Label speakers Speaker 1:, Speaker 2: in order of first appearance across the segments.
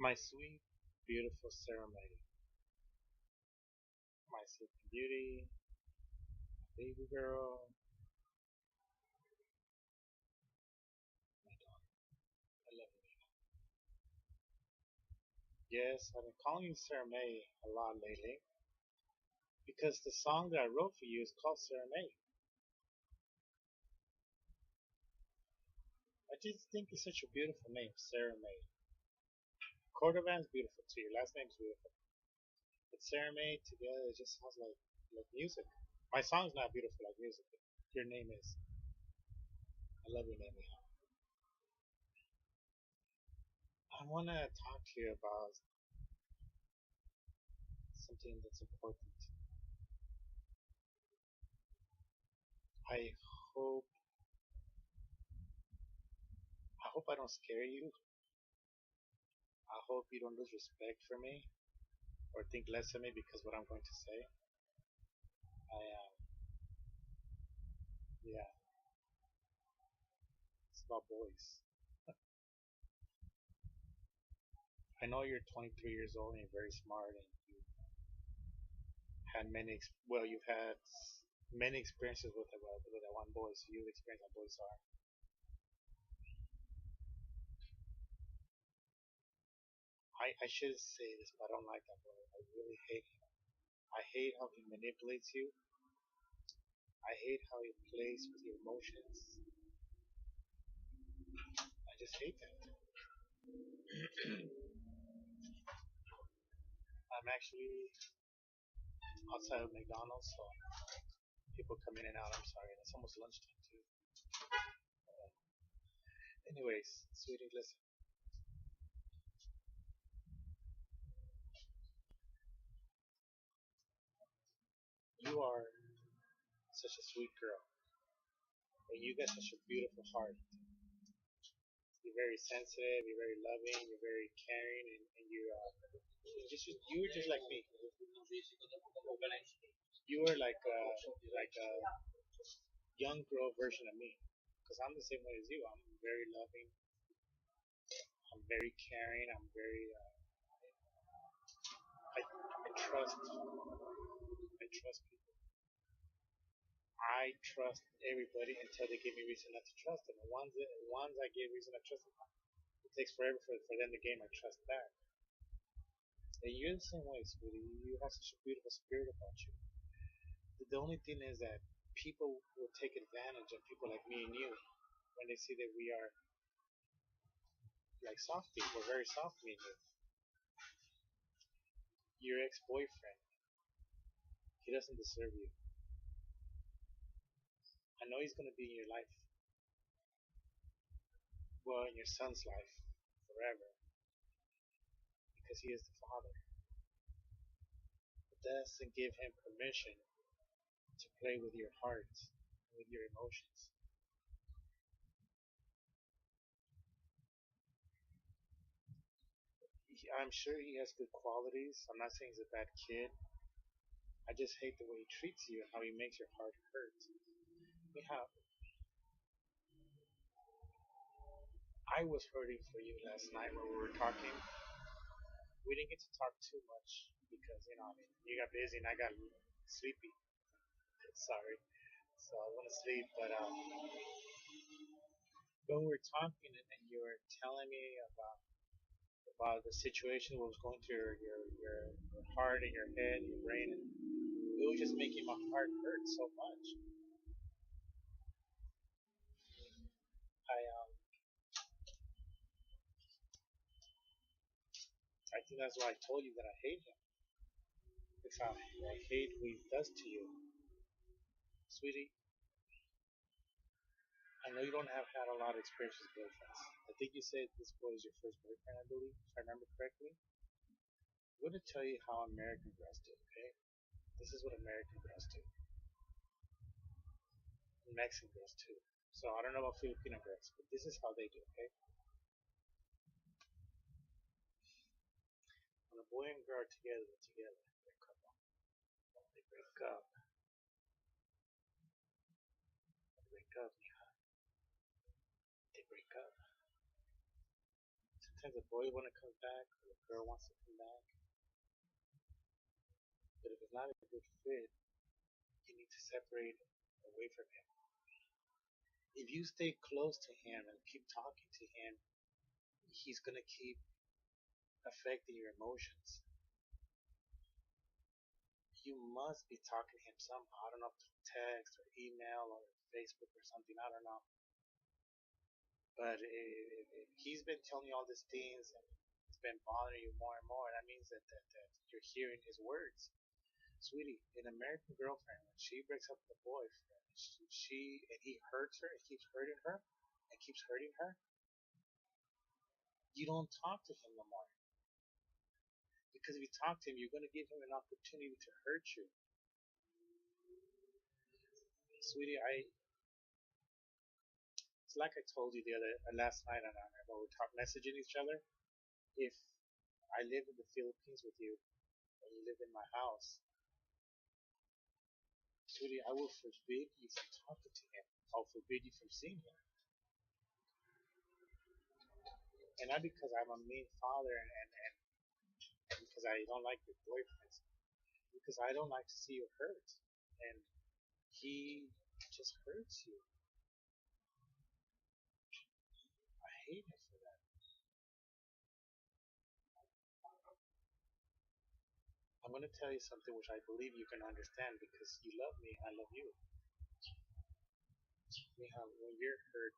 Speaker 1: My sweet, beautiful Sarah Mae, my sleeping beauty, baby girl, my daughter. I love you. Yes, I've been calling you Sarah Mae a lot lately because the song that I wrote for you is called Sarah Mae. I just think it's such a beautiful name, Sarah Mae. Cordovan's beautiful too. Your last name's beautiful, but Sarah Mae together it just sounds like music. My song's not beautiful like music. But your name is. I love your name, Mija. I want to talk to you about something that's important. I hope I hope I don't scare you. I hope you don't lose respect for me or think less of me because what I'm going to say. Yeah, it's about boys. I know you're 23 years old and you're very smart and you had you've had many experiences with that one boy, so you've experienced how boys are. I should say this, but I don't like that boy. I really hate him. I hate how he manipulates you. I hate how he plays with your emotions. I just hate that. I'm actually outside of McDonald's, so people come in and out. I'm sorry, and it's almost lunchtime too. Anyways, sweetie, listen. You are such a sweet girl, and you got such a beautiful heart. You're very sensitive. You're very loving. You're very caring, and you're just like me. You are like a young girl version of me, because I'm the same way as you. I'm very loving. I'm very caring. I trust. I trust people. I trust everybody until they give me reason not to trust them. And once I give reason to trust them, it takes forever for them to gain my trust back. And you're the same way, sweetie. You have such a beautiful spirit about you. The only thing is that people will take advantage of people like me and you when they see that we are like soft people. We're very soft, me and you. Your ex-boyfriend, he doesn't deserve you. I know he's gonna be in your life, well, in your son's life, forever, because he is the father. But that doesn't give him permission to play with your heart, with your emotions. I'm sure he has good qualities. I'm not saying he's a bad kid. I just hate the way he treats you and how he makes your heart hurt. Yeah, I was hurting for you last night when we were talking. We didn't get to talk too much because I mean, you got busy and I got sleepy. Sorry, so I want to sleep. But when we were talking and you were telling me about the situation, what was going through your heart and your head, and your brain, and it was just making my heart hurt so much. I think that's why I told you that I hate him. Because I hate what he does to you, sweetie. I know you don't have had a lot of experience with boyfriends. I think you said this boy is your first boyfriend, I believe, if I remember correctly. I'm going to tell you how American girls do, okay? This is what American girls do. And Mexican girls too. So I don't know about Filipino girls, but this is how they do, okay? When a boy and girl are together, they're a couple. They break up. They break up, mija. They break up. sometimes the boy want to come back or the girl wants to come back, but if it's not a good fit, you need to separate away from him. If you stay close to him and keep talking to him, he's gonna keep affecting your emotions. You must be talking to him somehow. I don't know, through text or email or Facebook or something. I don't know. But if he's been telling you all these things and it's been bothering you more and more, that means that you're hearing his words. Sweetie, an American girlfriend, when she breaks up with a boyfriend, she and he hurts her and keeps hurting her and keeps hurting her, you don't talk to him no more. Because if you talk to him, you're going to give him an opportunity to hurt you. Sweetie, it's like I told you the other last night, and when we talked messaging each other. If I live in the Philippines with you, and you live in my house, sweetie, I will forbid you from talking to him. I'll forbid you from seeing him, and not because I'm a mean father and because I don't like your boyfriends, because I don't like to see you hurt, and he just hurts you. I hate him for that. I'm gonna tell you something which I believe you can understand because you love me and I love you. Mija, when you're hurt,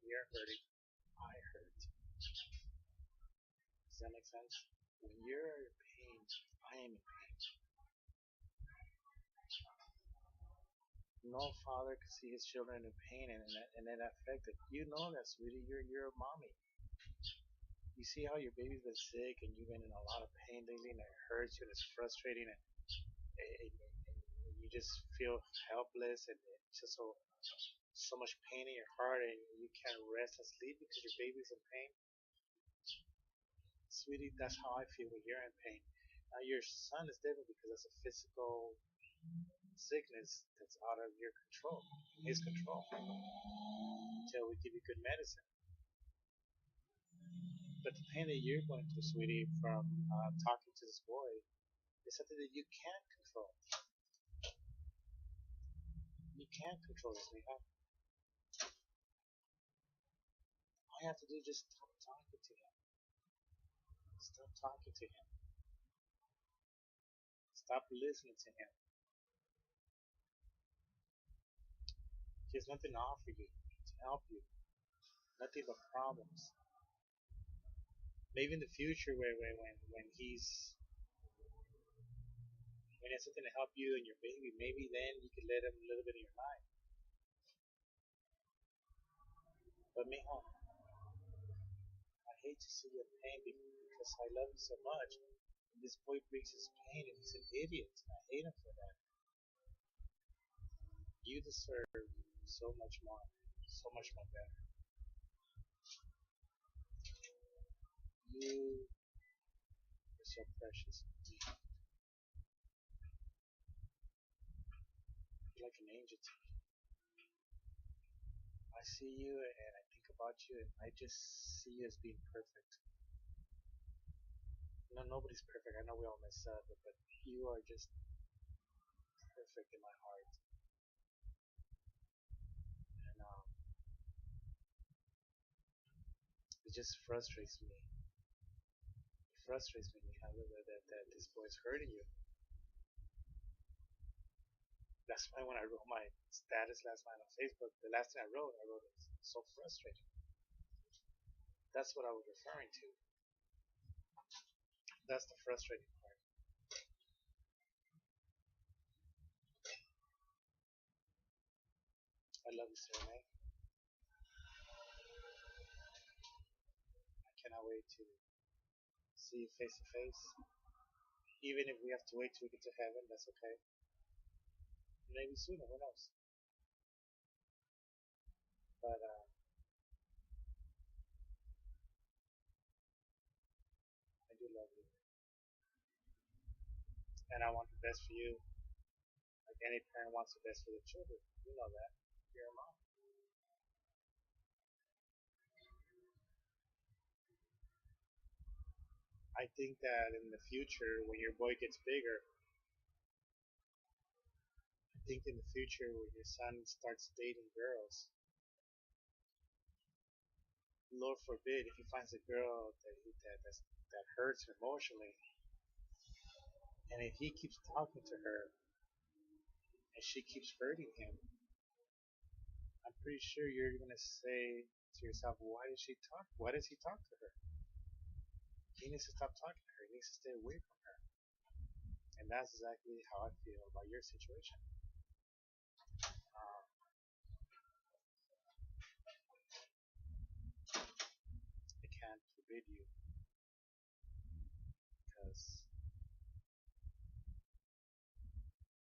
Speaker 1: when you're hurting, I hurt. Does that make sense? When you're in pain, I am in pain. No father can see his children in pain and that affected. You know that, sweetie. You're a mommy. You see how your baby's been sick and you've been in a lot of pain lately, and it hurts you and it's frustrating, and you just feel helpless and just so much pain in your heart, and you can't rest and sleep because your baby's in pain. Sweetie, that's how I feel when you're in pain. Now your son is different because it's a physical sickness that's out of your control, his control, until we give you good medicine. But the pain that you're going through, sweetie, from talking to this boy is something that you can't control. You can't control this, Mija. All you have to do is just stop talking to him. Stop talking to him. Stop listening to him. He has nothing to offer you to help you. Nothing but problems. Maybe in the future, when when he has something to help you and your baby, maybe then you could let him a little bit of your life. But Mija, I hate to see you in pain because I love you so much. And this boy brings his pain and he's an idiot. I hate him for that. You deserve so much more, so much more better. You are so precious. You're like an angel to me. I see you and I think about you and I just see you as being perfect. No, nobody's perfect. I know we all mess up, but you are just perfect in my heart. And it just frustrates me. It frustrates me how that this boy's hurting you. That's why when I wrote my status last night on Facebook, the last thing I wrote it so frustrating. That's what I was referring to. That's the frustrating part. I love you, Sarah Mae. I cannot wait to see you face to face. Even if we have to wait till we get to heaven, that's okay. Maybe sooner, who knows? But I do love you, and I want the best for you. Like any parent wants the best for their children. You know that. You're a mom. I think that in the future, when your boy gets bigger, I think in the future when your son starts dating girls, Lord forbid, if he finds a girl that hurts her emotionally, and if he keeps talking to her and she keeps hurting him, I'm pretty sure you're gonna say to yourself, why does she talk? Why does he talk to her? He needs to stop talking to her. He needs to stay away from her. And that's exactly how I feel about your situation. Um, I can't forbid you because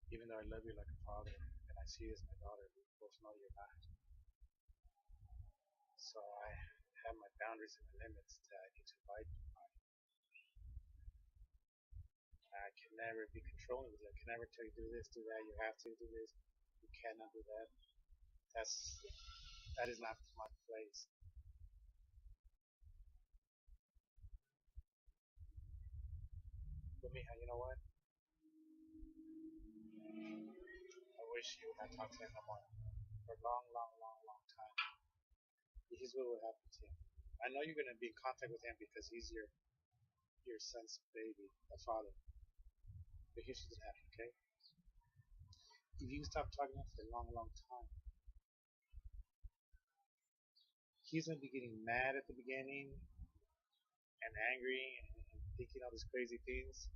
Speaker 1: even though I love you like a father and I see you as my daughter, we both know you're not. So I have my boundaries and my limits that I need to abide by. I can never be controlling with you. I can never tell you do this, do that. You have to do this. You cannot do that. That's that is not my place. But Mija, you know what? I wish you had talked to him no more for a long, long, long, long time. Here's what will happen to him. I know you're gonna be in contact with him because he's your son's baby, the father. But here's what's gonna happen, okay? If you stop talking to him for a long, long time, he's gonna be getting mad at the beginning and angry and thinking all these crazy things.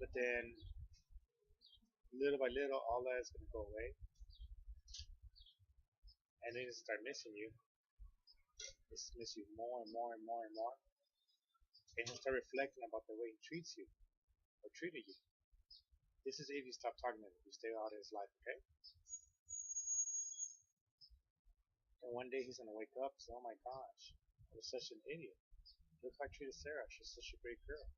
Speaker 1: But then, little by little, all that is gonna go away, and then he'll start missing you. He'll miss you more and more and more and more, and he'll start reflecting about the way he treats you or treated you. This is if you stop talking to him, you stay out of his life, okay? And one day he's gonna wake up and say, "Oh my gosh, I was such an idiot. Look how I treated Sarah. She's such a great girl."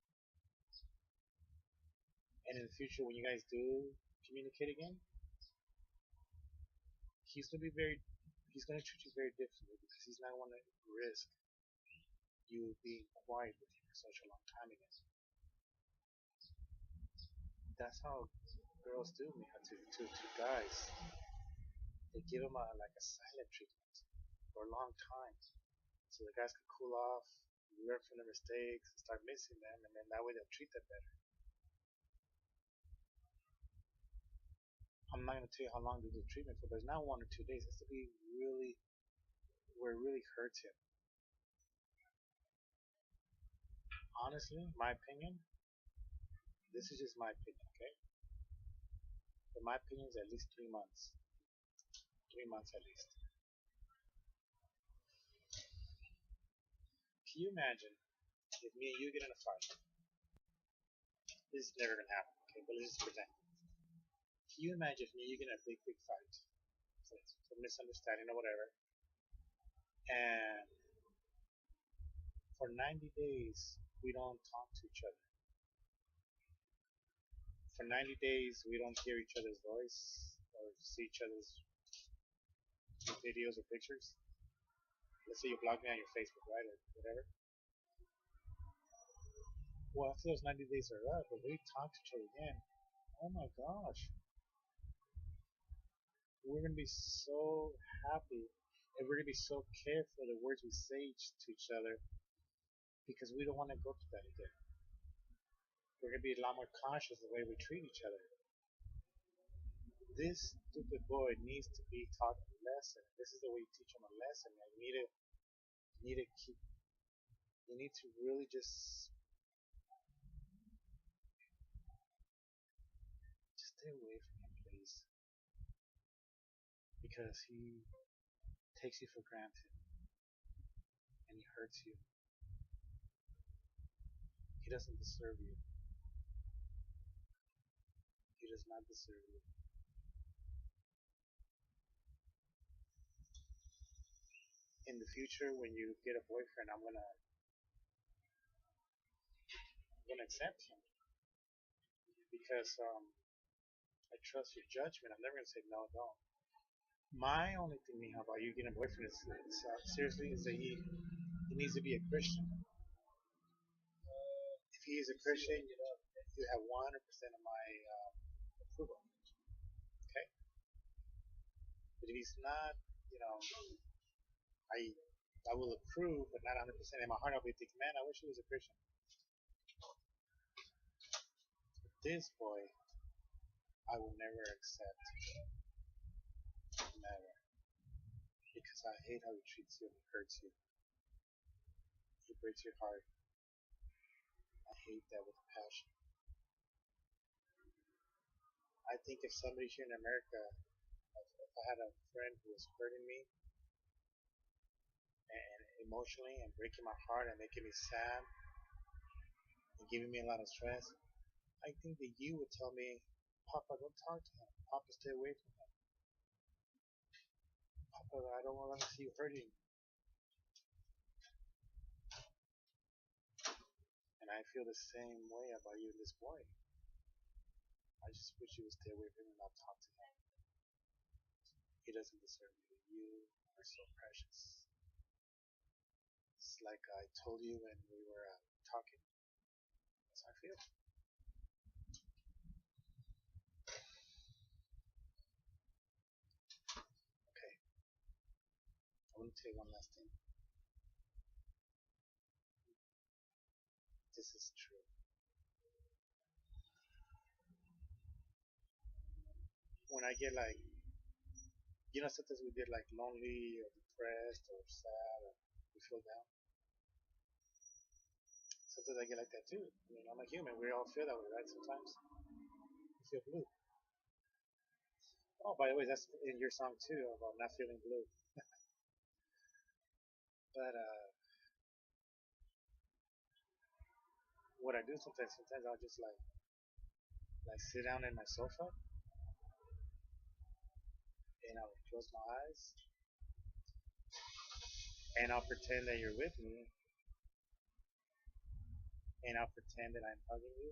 Speaker 1: And in the future, when you guys do communicate again, he's gonna be very, he's gonna treat you very differently because he's not gonna risk you being quiet with him for such a long time again. That's how girls do me to guys. They give them like a silent treatment for a long time, so the guys can cool off, learn from their mistakes, start missing them, and then that way they'll treat them better. I'm not gonna tell you how long they do the treatment for, but it's not 1 or 2 days. It has to be really where it really hurts him. Honestly, my opinion, this is just my opinion, okay? But my opinion is at least 3 months. 3 months at least. Can you imagine if me and you get in a fight? This is never gonna happen, okay? But let's just pretend. Can you imagine if me and you get in a big, big fight? For misunderstanding or whatever. And for 90 days, we don't talk to each other. For 90 days, we don't hear each other's voice or see each other's videos or pictures. Let's say you block me on your Facebook, right, or whatever. Well, after those 90 days are up, if we talk to each other again, oh my gosh, we're gonna be so happy, and we're gonna be so careful the words we say to each other because we don't want to go through that again. We're gonna be a lot more conscious of the way we treat each other. This stupid boy needs to be taught a lesson. This is the way you teach him a lesson. You need to keep. You need to really just stay away from him, please, because he takes you for granted and he hurts you. He doesn't deserve you. He does not deserve you. In the future, when you get a boyfriend, I'm gonna accept him because I trust your judgment. I'm never gonna say no, don't. My only thing, Miha, about you getting a boyfriend is seriously is that he needs to be a Christian. he is a Christian, you have 100% of my approval. Okay, but if he's not, you know, I I will approve, but not 100%. In my heart, I'll be thinking, man, I wish he was a Christian. This boy, I will never accept, never, because I hate how he treats you and hurts you. He breaks your heart. I hate that with a passion. I think if somebody here in America, if I had a friend who was hurting me and emotionally and breaking my heart and making me sad and giving me a lot of stress, I think that you would tell me, Papa, don't talk to him. Papa, stay away from him. Papa, I don't want to see you hurting. And I feel the same way about you and this boy. I just wish you would stay away from him and not talk to him. He doesn't deserve you. You are so precious. It's like I told you when we were talking. That's how I feel. Okay, I want to tell you one last thing. This is true. When I get like, sometimes we get like lonely or depressed or sad or we feel down. Sometimes I get like that too. I mean, I'm a human. We all feel that way, right? Sometimes we feel blue. Oh, by the way, that's in your song too about not feeling blue. But what I do sometimes I'll just like sit down in my sofa and I'll close my eyes and I'll pretend that you're with me and I'll pretend that I'm hugging you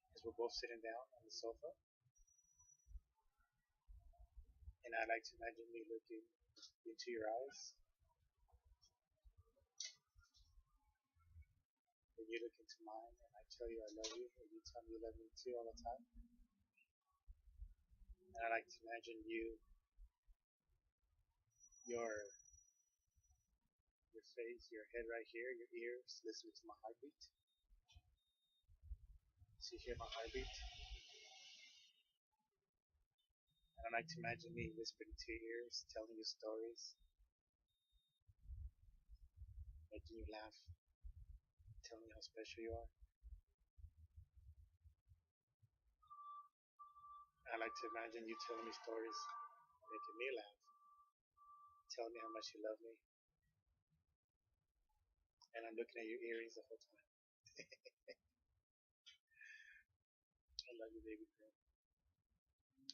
Speaker 1: because we're both sitting down on the sofa. And I like to imagine me looking into your eyes and you look into mine and I tell you I love you and you tell me you love me too all the time. And I like to imagine your your face, your head right here, your ears, listening to my heartbeat. So you hear my heartbeat. And I like to imagine me whispering to your ears, telling you stories, making you laugh, telling you how special you are. I like to imagine you telling me stories, making me laugh, telling me how much you love me, and I'm looking at your earrings the whole time. I love you, baby girl.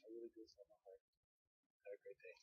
Speaker 1: I really do from my heart. Have a great day.